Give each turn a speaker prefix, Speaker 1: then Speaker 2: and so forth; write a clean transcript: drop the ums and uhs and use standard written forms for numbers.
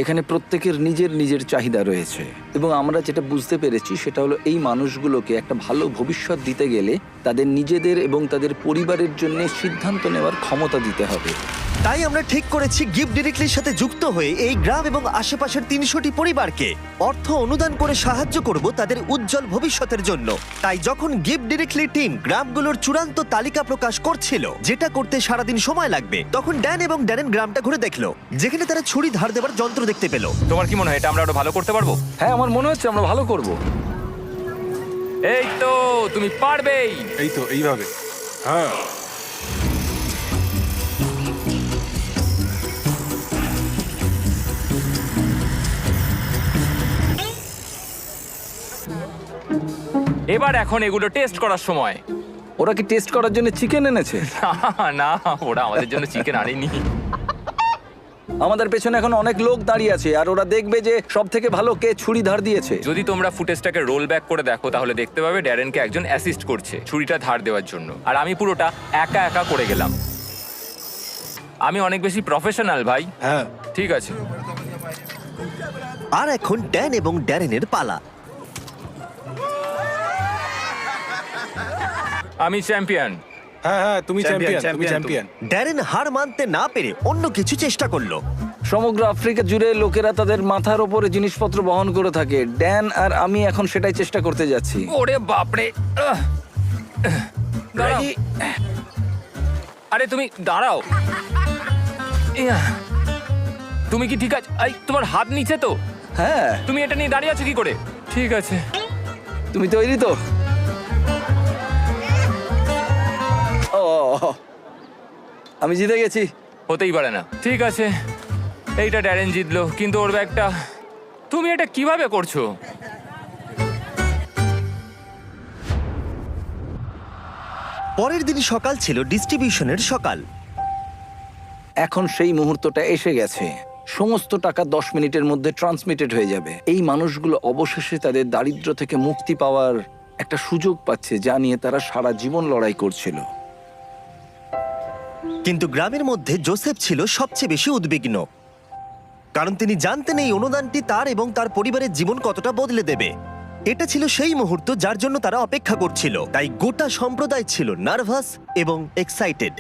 Speaker 1: এখানে প্রত্যেকের নিজের নিজের চাহিদা রয়েছে এবং আমরা যেটা বুঝতে পেরেছি সেটা হলো এই মানুষগুলোকে একটা ভালো ভবিষ্যৎ দিতে গেলে তাদের নিজেদের এবং তাদের পরিবারের জন্য সিদ্ধান্ত নেওয়ার ক্ষমতা দিতে হবে।
Speaker 2: তাই আমরা ঠিক করেছি গিফট ডিরেক্টলির সাথে যুক্ত হয়ে এই গ্রাম এবং আশেপাশের ৩০০টি পরিবারকে অর্থ অনুদান করে সাহায্য করব তাদের উজ্জ্বল ভবিষ্যতের জন্য। তাই যখন গিফট ডিরেক্টলি টিম গ্রামগুলোর চূড়ান্ত তালিকা প্রকাশ করছিল, যেটা করতে সারাদিন সময় লাগবে, তখন ড্যান এবং ড্যারেন গ্রামটা ঘুরে দেখলো, যেখানে তারা ছুরি ধার দেবার যন্ত্র দেখতে পেল।
Speaker 3: তোমার কি মনে হয় এটা আমরা আরো ভালো করতে পারবো?
Speaker 1: হ্যাঁ, আমার মনে হচ্ছে আমরা ভালো করব।
Speaker 3: এই তো, তুমি পারবেই।
Speaker 4: এই তো এইভাবে। হ্যাঁ,
Speaker 3: এবার এখন এগুলো টেস্ট করার সময়।
Speaker 1: ওরা কি টেস্ট করার জন্য চিকেন এনেছে?
Speaker 3: না, ওরা আমাদের জন্য চিকেন আনেনি।
Speaker 1: আমাদের পেছনে এখন অনেক লোক দাঁড়িয়ে আছে আর ওরা দেখবে যে সব থেকে ভালো কে ছুরি ধার দিয়েছে।
Speaker 3: যদি তোমরা ফুটেজটাকে রোল ব্যাক করে দেখো তাহলে দেখতে পাবে ড্যারেনকে একজন অ্যাসিস্ট করছে ছুরিটা ধার দেওয়ার জন্য, আর আমি পুরোটা একা একা করে গেলাম। আমি অনেক বেশি প্রফেশনাল ভাই।
Speaker 4: হ্যাঁ।
Speaker 3: ঠিক আছে,
Speaker 2: আর এখন ড্যান এবং ড্যারেনের পালা।
Speaker 3: আমি চ্যাম্পিয়ন।
Speaker 4: হ্যাঁ হ্যাঁ, তুমি
Speaker 5: Champion,
Speaker 4: চ্যাম্পিয়ন, তুমি
Speaker 5: champion,
Speaker 4: চ্যাম্পিয়ন।
Speaker 2: ড্যারেন হার মানতে না পেরে অন্য কিছু চেষ্টা করলো।
Speaker 1: সমগ্র আফ্রিকা জুড়ে লোকেরা তাদের মাথার ওপরে জিনিসপত্র বহন করে থাকে। ড্যান আর আমি এখন সেটাই চেষ্টা করতে যাচ্ছি।
Speaker 3: ওরে বাপরে, দাঁড়াও।
Speaker 1: Ready?
Speaker 3: আরে তুমি দাঁড়াও। ইয়া, তুমি কি ঠিক আছে? তোমার হাত নিচে তো?
Speaker 1: হ্যাঁ,
Speaker 3: তুমি এটা নিয়ে দাঁড়িয়ে আছো কি করে? ঠিক আছে।
Speaker 1: তুমি তৈরি তো? ও, আমি জিতে গেছি।
Speaker 3: হতেই পারে না। ঠিক আছে, এইটা ড্যারেন জিতলো, কিন্তু ওর ব্যাগটা। তুমি এটা কিভাবে করছো?
Speaker 2: পরের দিন সকাল ছিল ডিস্ট্রিবিউশনের সকাল।
Speaker 1: এখন সেই মুহূর্তটা এসে গেছে। সমস্ত টাকা 10 মিনিটের মধ্যে ট্রান্সমিটেড হয়ে যাবে। এই মানুষগুলো অবশেষে তাদের দারিদ্র্য থেকে মুক্তি পাওয়ার একটা সুযোগ পাচ্ছে, যা নিয়ে তারা সারা জীবন লড়াই করছিল।
Speaker 2: কিন্তু গ্রামের মধ্যে জোসেফ ছিল সবচেয়ে বেশি উদ্বিগ্ন, কারণ তিনি জানতেন এই অনুদানটি তার এবং তার পরিবারের জীবন কতটা বদলে দেবে। এটা ছিল সেই মুহূর্ত যার জন্য তারা অপেক্ষা করছিল। তাই গোটা সম্প্রদায় ছিল নার্ভাস এবং এক্সাইটেড।